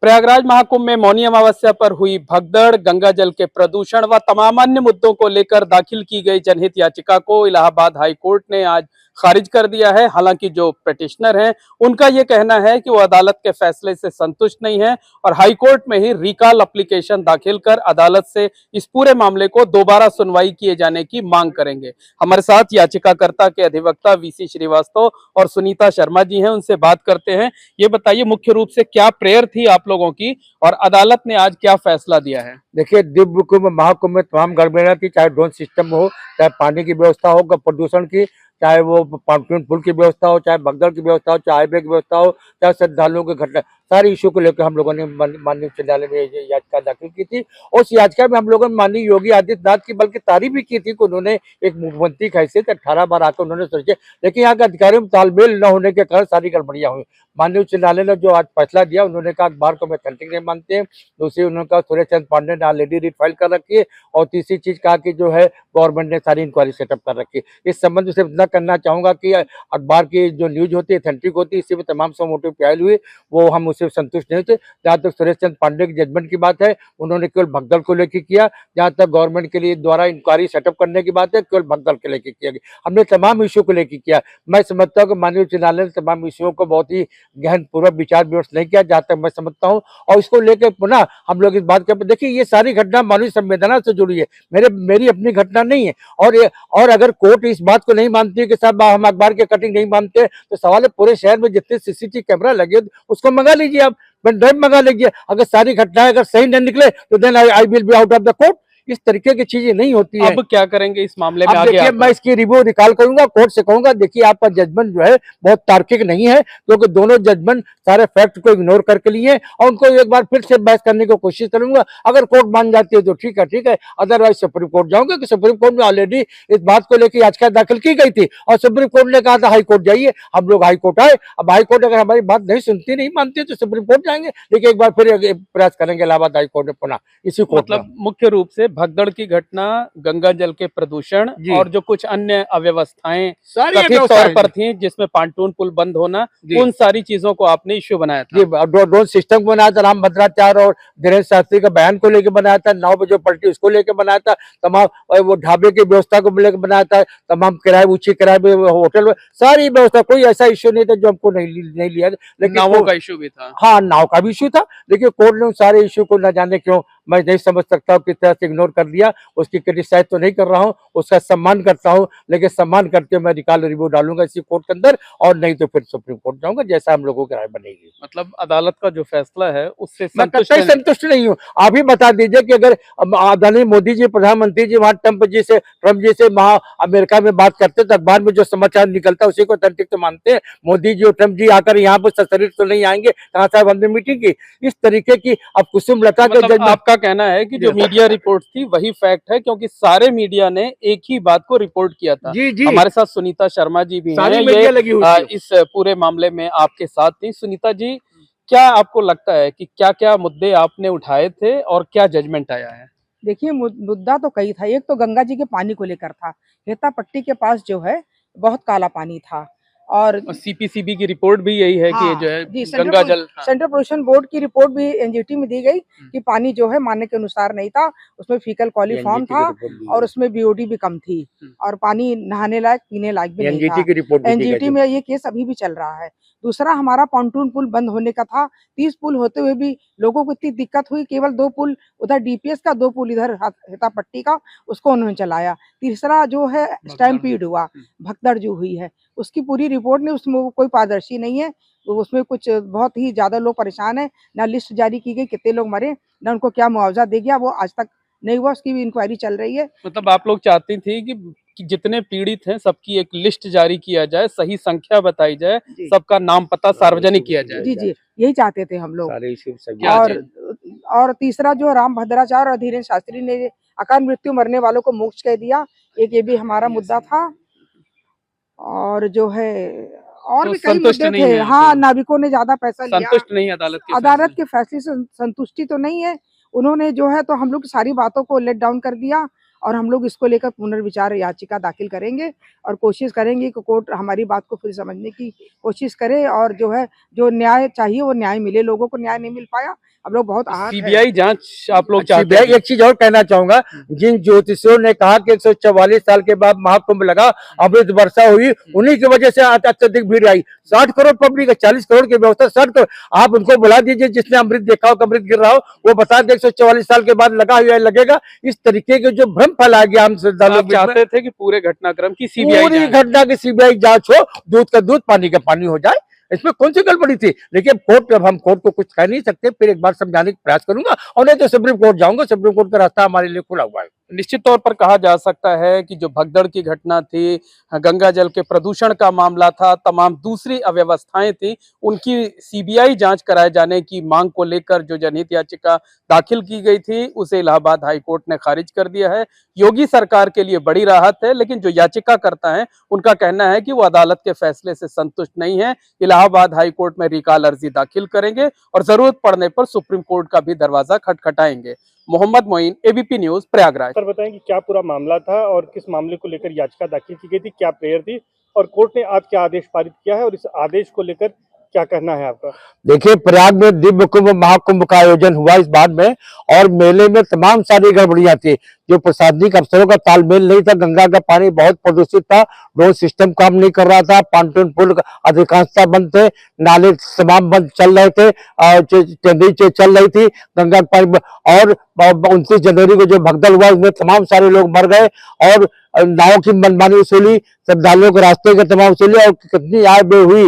प्रयागराज महाकुंभ में मौनी अमावस्या पर हुई भगदड़, गंगा जल के प्रदूषण व तमाम अन्य मुद्दों को लेकर दाखिल की गई जनहित याचिका को इलाहाबाद हाई कोर्ट ने आज खारिज कर दिया है। हालांकि जो पिटिशनर हैं, उनका ये कहना है कि वो अदालत के फैसले से संतुष्ट नहीं है और हाई कोर्ट में ही रिकॉल एप्लीकेशन दाखिल कर अदालत से इस पूरे मामले को दोबारा सुनवाई किए जाने की मांग करेंगे। हमारे साथ याचिकाकर्ता के अधिवक्ता वीसी श्रीवास्तव और सुनीता शर्मा जी हैं, उनसे बात करते हैं। ये बताइए, मुख्य रूप से क्या प्रेयर थी आप लोगों की और अदालत ने आज क्या फैसला दिया है? देखिए, दिव्य कुंभ महाकुंभ में तमाम गड़बड़ियां थी, चाहे ड्रोन सिस्टम हो, चाहे पानी की व्यवस्था हो, प्रदूषण की, चाहे वो पॉन्टून पुल की व्यवस्था हो, चाहे भगदड़ की व्यवस्था हो, चाहे हाईवे की व्यवस्था हो, चाहे श्रद्धालुओं की घटना, सारे इशू को लेकर हम लोगों ने माननीय उच्च न्यायालय में ये याचिका दाखिल की थी। और उस याचिका में हम लोगों ने माननीय योगी आदित्यनाथ की बल्कि तारीफ भी की थी कि उन्होंने एक मुख्यमंत्री की हैसियत 18 बार आकर उन्होंने सोचे, लेकिन यहाँ के अधिकारियों में तालमेल न होने के कारण सारी गड़बड़ियां हुई। माननीय उच्च न्यायालय ने जो आज फैसला दिया, उन्होंने कहा अखबार को मैं अथेंटिक नहीं मानते हैं। दूसरी, उन्होंने कहा सूर्य चंद्र पांडे ने ऑलरेडी रिट फाइल कर रखी है। और तीसरी चीज कहा कि जो है गवर्नमेंट ने सारी इंक्वायरी सेटअप कर रखी है। इस संबंध में सिर्फ इतना करना चाहूंगा कि अखबार की जो न्यूज होती है अथेंटिक होती है, इसी में तमाम सौ मोटिव फाइल हुए, वो हम उससे संतुष्ट नहीं थे। जहाँ तक सुरेश चंद्र पांडे के जजमेंट की बात है, उन्होंने केवल भगदड़ को लेकर किया। जहाँ तक गवर्नमेंट के लिए द्वारा इंक्वायरी सेटअप करने की बात है, केवल भगदड़ के लेकर किया गया। हमने तमाम इशू को लेकर किया। मैं समझता हूँ कि माननीय उच्च न्यायालय ने तमाम इशुओं को बहुत ही गहन पूर्वक विचार विमर्श नहीं किया, जहाँ तक मैं समझता हूँ। और इसको लेकर पुनः हम लोग इस बात कर, देखिए ये सारी घटना मानवीय संवेदना से जुड़ी है, मेरी अपनी घटना नहीं है। और अगर कोर्ट इस बात को नहीं मानती है कि साहब हम अखबार के कटिंग नहीं मानते, तो सवाल है पूरे शहर में जितने सीसीटीवी कैमरा लगे उसको मंगा लीजिए, आप पेन ड्राइव मंगा लीजिए। अगर सारी घटनाएं अगर सही नहीं निकले तो then I will be out of the court. इस तरीके की चीजें नहीं होती है। अब क्या करेंगे इस मामले में अब आगे? देखिए, मैं इसकी रिव्यू निकाल करूंगा, कोर्ट से कहूंगा देखिए आपका जजमेंट जो है बहुत तार्किक नहीं है, क्योंकि दोनों जजमेंट सारे फैक्ट को इग्नोर करके लिए और उनको एक बार फिर से बहस करने की कोशिश करूंगा। अगर कोर्ट मान जाती है तो ठीक है, अदरवाइज सुप्रीम कोर्ट जाऊंगा। कि सुप्रीम कोर्ट में ऑलरेडी इस बात को लेकर याचिका दाखिल की गई थी और सुप्रीम कोर्ट ने कहा था हाई कोर्ट जाइए। हम लोग हाई कोर्ट आए। अब हाई कोर्ट अगर हमारी बात नहीं सुनती, नहीं मानती, तो सुप्रीम कोर्ट जाएंगे, लेकिन एक बार फिर प्रयास करेंगे इलाहाबाद हाई कोर्ट में पुनः इसी कोर्ट। मतलब मुख्य रूप से भगदड़ की घटना, गंगा जल के प्रदूषण और जो कुछ अन्य अव्यवस्थाएं कथित तौर पर थी, जिसमें पांटून पुल बंद होना, उन सारी चीजों को आपने इश्यू बनाया था। ड्रोन सिस्टम को बनाया था, राम भद्राचार्य और धीरेन्द्र शास्त्री का बयान को लेकर बनाया था, 9 बजे पलटी उसको लेकर बनाया था, तमाम वो ढाबे की व्यवस्था को लेकर बनाया था, तमाम किराए ऊंची किराए में होटल, सारी व्यवस्था, कोई ऐसा इश्यू नहीं था जो हमको नहीं लिया। लेकिन नावों का इश्यू भी था। हाँ, नाव का भी इश्यू था, लेकिन कोर्ट ने उन सारे इश्यू को न जाने क्यों, मैं नहीं समझ सकता हूँ किस तरह से इग्नोर कर दिया। उसकी क्रिटिसाइज तो नहीं कर रहा हूँ, उसका सम्मान करता हूँ, लेकिन सम्मान करके मैं रिकॉल रिव्यू डालूंगा इसी कोर्ट के अंदर, और नहीं तो फिर सुप्रीम कोर्ट जाऊंगा, जैसा हम लोगों की राय बनेगी। मतलब अदालत का जो फैसला है उससे मैं संतुष्ट नहीं हूँ। आप ही बता दीजिए कि अगर आदरणीय मोदी जी प्रधानमंत्री जी वहां ट्रम्प जी से वहां अमेरिका में बात करते, तो अखबार में जो समाचार निकलता है उसी को अथेंटिक तो मानते हैं। मोदी जी और ट्रम्प जी आकर यहाँ पर सशरीर तो नहीं आएंगे, कहाँ साहब हमने मीटिंग की इस तरीके की। अब कुसुम लता के मतलब आपका कहना है कि जो मीडिया रिपोर्ट थी वही फैक्ट है, क्योंकि सारे मीडिया ने एक ही बात को रिपोर्ट किया था। जी। हमारे साथ सुनीता शर्मा जी भी हैं, ये इस पूरे मामले में आपके साथ थी। सुनीता जी, क्या आपको लगता है कि क्या-क्या मुद्दे आपने उठाए थे और क्या जजमेंट आया है? देखिए, मुद्दा तो कई था। एक तो गंगा जी के पानी को लेकर था। हेता पट्टी के पास जो है बहुत काला पानी था और सीपीसीबी की रिपोर्ट भी यही है कि जो है गंगा जल, सेंट्रल पोल्यूशन बोर्ड की रिपोर्ट भी एनजीटी में दी गई कि पानी जो है मानने के अनुसार नहीं था, उसमें फीकल कॉलीफॉर्म था और उसमें बीओडी भी कम थी और पानी नहाने लायक, पीने लायक भी नहीं था। एनजीटी में ये केस अभी भी चल रहा है। दूसरा, हमारा पॉन्टून पुल बंद होने का था। 30 पुल होते हुए भी लोगों को इतनी दिक्कत हुई, केवल 2 पुल उधर डीपीएस का, 2 पुल इधर हेता पट्टी का, उसको उन्होंने चलाया। तीसरा जो है स्टैम्पीड हुआ, भगदड़ जो हुई है, उसकी पूरी रिपोर्ट नहीं, उसमें कोई पारदर्शी नहीं है। तो उसमें कुछ बहुत ही ज्यादा लोग परेशान है। ना लिस्ट जारी की गई कितने लोग मरे, ना उनको क्या मुआवजा दे गया, वो आज तक नहीं हुआ। उसकी भी इंक्वायरी चल रही है। मतलब आप लोग चाहती थी कि जितने पीड़ित हैं सबकी एक लिस्ट जारी किया जाए, सही संख्या बताई जाए, सबका नाम पता सार्वजनिक किया जाए। जी, यही चाहते थे हम लोग। और तीसरा जो राम भद्राचार्य और धीरेन्द्र शास्त्री ने अकाल मृत्यु मरने वालों को मोक्ष कह दिया, एक ये भी हमारा मुद्दा था। और जो है और तो भी कई मुद्दे थे। हाँ, नाविकों ने ज्यादा पैसा लिया। संतुष्ट नहीं अदालत के फैसले से संतुष्टि तो नहीं है। उन्होंने जो है तो हम लोग सारी बातों को लेट डाउन कर दिया और हम लोग इसको लेकर पुनर्विचार याचिका दाखिल करेंगे और कोशिश करेंगे कि कोर्ट हमारी बात को फिर समझने की कोशिश करे और जो है जो न्याय चाहिए वो न्याय मिले। लोगों को न्याय नहीं मिल पाया, हम लोग बहुत आहत हैं। सीबीआई जांच आप लोग चाहते सीबीआई। हैं? एक चीज और कहना चाहूंगा, जिन ज्योतिषियों ने कहा कि 144 साल के बाद महाकुंभ लगा, अमृत वर्षा हुई, उन्हीं की वजह से अत्यधिक भीड़ आई। 60 करोड़ पब्लिक है, 40 करोड़ की व्यवस्था, 60 करोड़। आप उनको बुला दीजिए, जिसने अमृत देखा हो, अमृत गिर रहा हो, वो बता दे 144 साल के बाद लगा हुआ है, लगेगा। इस तरीके के जो भ्रम फैलाया गया हम श्रद्धालुओं आप चाहते थे कि पूरे घटनाक्रम की सीबीआई पूरी जांच? घटना की सीबीआई जांच हो, दूध का दूध पानी का पानी हो जाए। इसमें कौन सी गड़बड़ी थी? लेकिन कोर्ट, जब हम कोर्ट को कुछ कह नहीं सकते, फिर एक बार समझाने का प्रयास करूंगा, और नहीं तो सुप्रीम कोर्ट जाऊंगा। सुप्रीम कोर्ट का रास्ता हमारे लिए खुला हुआ है। निश्चित तौर पर कहा जा सकता है कि जो भगदड़ की घटना थी, गंगा जल के प्रदूषण का मामला था, तमाम दूसरी अव्यवस्थाएं थी, उनकी सीबीआई जांच कराए जाने की मांग को लेकर जो जनहित याचिका दाखिल की गई थी, उसे इलाहाबाद हाई कोर्ट ने खारिज कर दिया है। योगी सरकार के लिए बड़ी राहत है, लेकिन जो याचिकाकर्ता हैं उनका कहना है कि वो अदालत के फैसले से संतुष्ट नहीं है, इलाहाबाद हाई कोर्ट में रिकॉल अर्जी दाखिल करेंगे और जरूरत पड़ने पर सुप्रीम कोर्ट का भी दरवाजा खटखटाएंगे। Mohammad Moin, ABP news, Prayagraj. Sir बताएं कि क्या पूरा मामला था और किस मामले को लेकर याचिका दाखिल की गई थी, क्या प्रेयर थी और कोर्ट ने आज क्या आदेश पारित किया है और इस आदेश को लेकर क्या कहना है आपका? देखिए, प्रयाग में दिव्य कुंभ महाकुंभ का आयोजन हुआ इस बार में, और मेले में तमाम सारी गड़बड़ियां थी। जो प्रशासनिक अफसरों का तालमेल नहीं था, गंगा का पानी बहुत प्रदूषित था, ड्रोन सिस्टम काम नहीं कर रहा था, पॉन्टून पुल अधिकांशतः बंद थे, नाले तमाम बंद चल रहे थे, टेंडरी चल रही थी गंगा का पानी। और 29 जनवरी को जो भगदड़ हुआ, उसमें तमाम सारे लोग मर गए, और नाव की मनमानी वसूली, श्रद्धालुओं के रास्ते के तमाम वसूली, और कितनी आय व्यय हुई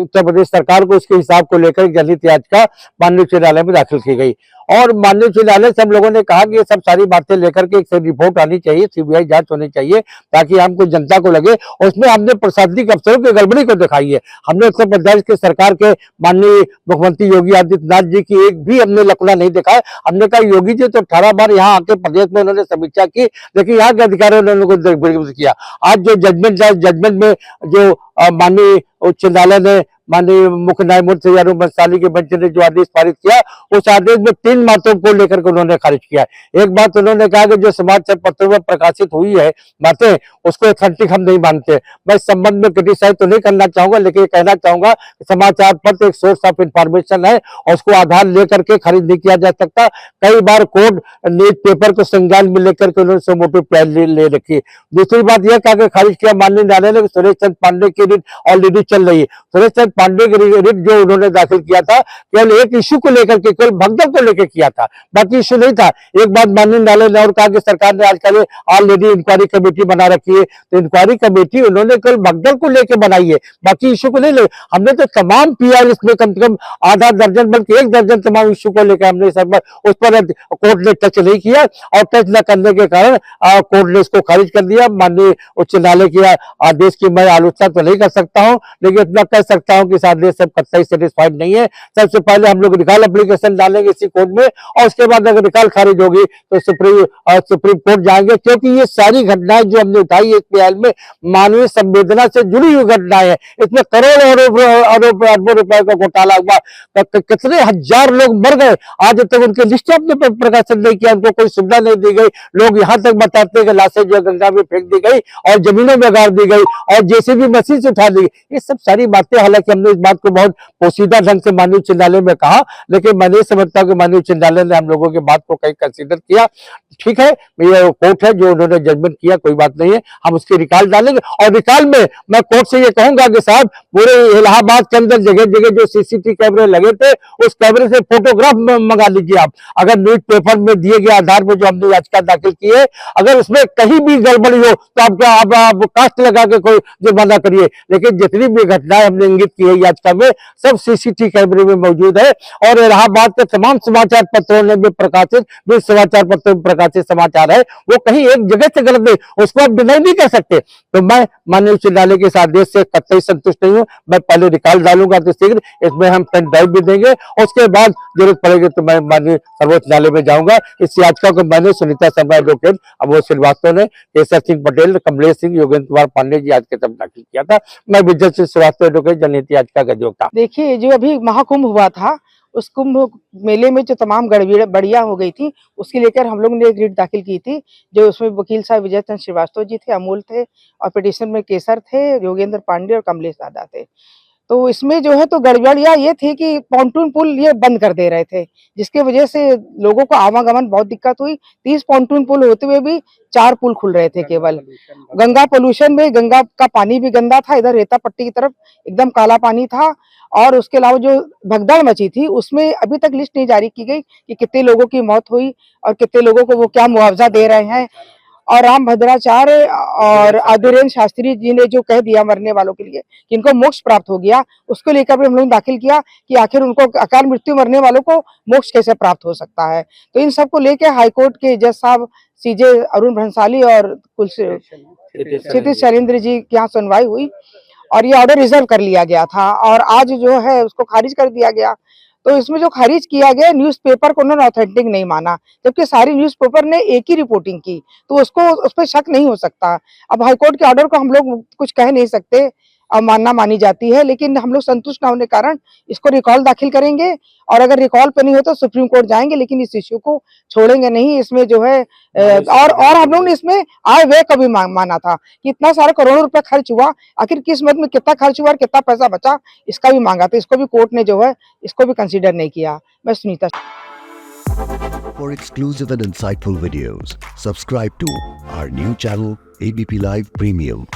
उत्तर प्रदेश सरकार को, उसके हिसाब को लेकर जनहित याचिका माननीय उच्च न्यायालय में दाखिल की गई। और माननीय उच्च न्यायालय से हम लोगों ने कहा कि ये सब सारी बातें लेकर के एक रिपोर्ट आनी चाहिए, सीबीआई जांच होनी चाहिए, ताकि हमको जनता को लगे। और उसमें हमने प्रशासनिक अफसरों की गड़बड़ी को दिखाई है। हमने उत्तर प्रदेश के सरकार के माननीय मुख्यमंत्री योगी आदित्यनाथ जी की एक भी हमने लकुना नहीं दिखाया। हमने कहा योगी जी तो 18 बार यहाँ आके प्रदेश में उन्होंने समीक्षा की, लेकिन यहाँ के अधिकारियों ने उनको किया। आज जो जजमेंट में जो माननीय उच्च न्यायालय ने, माननीय मुख्य न्यायमूर्ति अरुण बंसाली के बेंच ने जो आदेश पारित किया, उस आदेश में 3 बातों को लेकर के उन्होंने खारिज किया। एक बात उन्होंने कहा कि जो समाचार पत्रों में प्रकाशित हुई है बातें, उसको ऑथेंटिक हम नहीं मानते। मैं इस संबंध में क्रिटिसाइज तो नहीं करना चाहूंगा, लेकिन कहना चाहूंगा समाचार पत्र एक सोर्स ऑफ इंफॉर्मेशन है और उसको आधार लेकर के खारिज नहीं किया जा सकता। कई बार कोर्ट न्यूज पेपर को संज्ञान में लेकर के उन्होंने सुमोटो प्यार ले रखी। दूसरी बात यह कहा खारिज किया माननीय न्यायालय ने, सुरेश चंद्र पांडे की रिट ऑलरेडी चल रही है। सुरेश चंद्र पांडे की रिट जो उन्होंने दाखिल किया था, केवल एक इश्यू को लेकर के, केवल भगदड़ को लेकर किया था, बाकी इश्यू नहीं था। एक बात माननीय न्यायालय ने और कहा कि सरकार ने आजकल ऑलरेडी इंक्वायरी कमेटी बना रखी है, तो इंक्वायरी कमेटी उन्होंने केवल भगदड़ को लेकर बनाई है, बाकी इश्यू को नहीं ले। हमने तो तमाम पीआर इसमें कम से कम आधा दर्जन बल्कि 1 दर्जन तमाम इश्यू को लेकर हमने उस पर कोर्ट ने टच नहीं किया, और टच न करने के कारण कोर्ट ने इसको खारिज कर दिया। माननीय उच्च न्यायालय के आदेश की मैं आलोचना तो नहीं कर सकता हूं, लेकिन इतना कह सकता हूं कि इस आदेश से कतई सेटिस्फाइड नहीं है। सबसे पहले हम लोग रिकॉल एप्लीकेशन डालेंगे इसी कोर्ट में, और उसके बाद अगर रिकॉल खारिज होगी तो सुप्रीम कोर्ट जाएंगे, क्योंकि ये सारी घटनाएं जो हमने उठाई है इस में मानवीय संवेदना से जुड़ी हुई घटनाएं हैं। इसमें करोड़ों अरबों रुपए का घोटाला हुआ, कितने हजार लोग मर गए, आज तक उनके लिस्ट आपने प्रकाशन नहीं किया, उनको कोई सुविधा नहीं दी गई। लोग यहाँ तक बताते हैं कि लाशें जो गंगा में फेंक दी गई और जमीनों में गाड़ दी गई और जेसीबी मशीन से उठा दी गई। ये सब सारी बातें, हालांकि हमने इस बात को बहुत पोशीदा ढंग से माननीय उच्च न्यायालय में कहा, लेकिन मैं नहीं समझता कि माननीय उच्च न्यायालय ने हम लोगों की बात को कहीं कंसीडर किया। ठीक है, ये कोर्ट है जो उन्होंने जजमेंट किया, कोई बात नहीं है, हम उसकी रिकॉल डालेंगे। और रिकॉल में मैं कोर्ट से ये कहूंगा कि साहब, पूरे इलाहाबाद के अंदर जगह जगह जो सीसीटीवी कैमरे लगे थे, उस कैमरे से फोटोग्राफ मंगा लीजिए आप। अगर न्यूज पेपर में दिए गए आधार पर जो हमने याचिका दाखिल की है, अगर उसमें कहीं भी गड़बड़ी हो तो आप कास्ट लगा के कोई जुर्माना करिए, लेकिन जितनी भी घटनाएं हमने इंगित की है याचिका में, सब सीसीटीवी कैमरे में मौजूद है। और इलाहाबाद के तमाम समाचार पत्रों ने भी प्रकाशित, भी समाचार पत्रों में प्रकाशित समाचार है, वो कहीं एक जगह से गलत नहीं, उसको आप डिनाई नहीं कर सकते। तो मैं माननीय उच्च न्यायालय के इस आदेश से कतई संतुष्ट नहीं हूँ। मैं पहले रिकॉल डालूंगा तो शीघ्र इसमें हम पेन ड्राइव भी देंगे, और उसके बाद जरूरत पड़ेगी तो मैं माननीय सर्वोच्च न्यायालय में जाऊंगा। इस याचिका को मैंने, सुनीता शर्मा एडवोकेट, अमोद श्रीवास्तव ने, केसर सिंह पटेल, कमलेश सिंह, योगेंद्र कुमार पांडे जी आज के तब दाखिल किया था। मैं विजय सिंह श्रीवास्तव एडवोकेट, जनहित याचिका का अधिवक्ता। देखिए, जो अभी महाकुंभ हुआ था, उस कुंभ मेले में जो तमाम गड़बड़ियां हो गई थी, उसके लेकर हम लोग ने एक रिट दाखिल की थी, जो उसमें वकील साहब विजय चंद्र श्रीवास्तव जी थे, अमूल थे, और पिटिशन में केसर थे, योगेंद्र पांडे और कमलेश दादा थे। तो इसमें जो है तो गड़बड़ियाँ ये थी कि पॉन्टून पुल ये बंद कर दे रहे थे, जिसकी वजह से लोगों को आवागमन बहुत दिक्कत हुई। 30 पॉन्टून पुल होते हुए भी 4 पुल खुल रहे थे केवल। गंगा पोल्यूशन में गंगा का पानी भी गंदा था, इधर रेता पट्टी की तरफ एकदम काला पानी था। और उसके अलावा जो भगदड़ मची थी उसमें अभी तक लिस्ट नहीं जारी की गई कि कितने लोगों की मौत हुई और कितने लोगों को वो क्या मुआवजा दे रहे हैं। और राम भद्राचार्य और धीरेन्द्र शास्त्री जी ने जो कह दिया मरने वालों के लिए कि इनको मोक्ष प्राप्त हो गया, उसको लेकर भी हम लोग दाखिल किया कि आखिर उनको अकाल मृत्यु मरने वालों को मोक्ष कैसे प्राप्त हो सकता है। तो इन सबको लेके हाईकोर्ट के जज साहब सीजे अरुण भंसाली और क्षितिज शैलेंद्र जी के यहाँ सुनवाई हुई और ये ऑर्डर रिजर्व कर लिया गया था और आज जो है उसको खारिज कर दिया गया। तो इसमें जो खारिज किया गया न्यूज़पेपर को उन्होंने ऑथेंटिक नहीं माना, जबकि सारी न्यूज़पेपर ने एक ही रिपोर्टिंग की, तो उसको उस पर शक नहीं हो सकता। अब हाईकोर्ट के ऑर्डर को हम लोग कुछ कह नहीं सकते, अब मानना मानी जाती है, लेकिन हम लोग संतुष्ट न होने के कारण इसको रिकॉल दाखिल करेंगे और अगर रिकॉल पे नहीं हो तो सुप्रीम कोर्ट जाएंगे, लेकिन इस इश्यू को छोड़ेंगे नहीं। इसमें जो है और हम लोग ने इसमें आय व्यय का भी माना था कि इतना सारा करोड़ों रुपया खर्च हुआ, आखिर किस मद में कितना खर्च हुआ और कितना पैसा बचा, इसका भी मांगा था। इसको भी कोर्ट ने जो है इसको भी कंसीडर नहीं किया। मैं Sunita. For exclusive and insightful videos, subscribe to our new channel ABP Live Premium.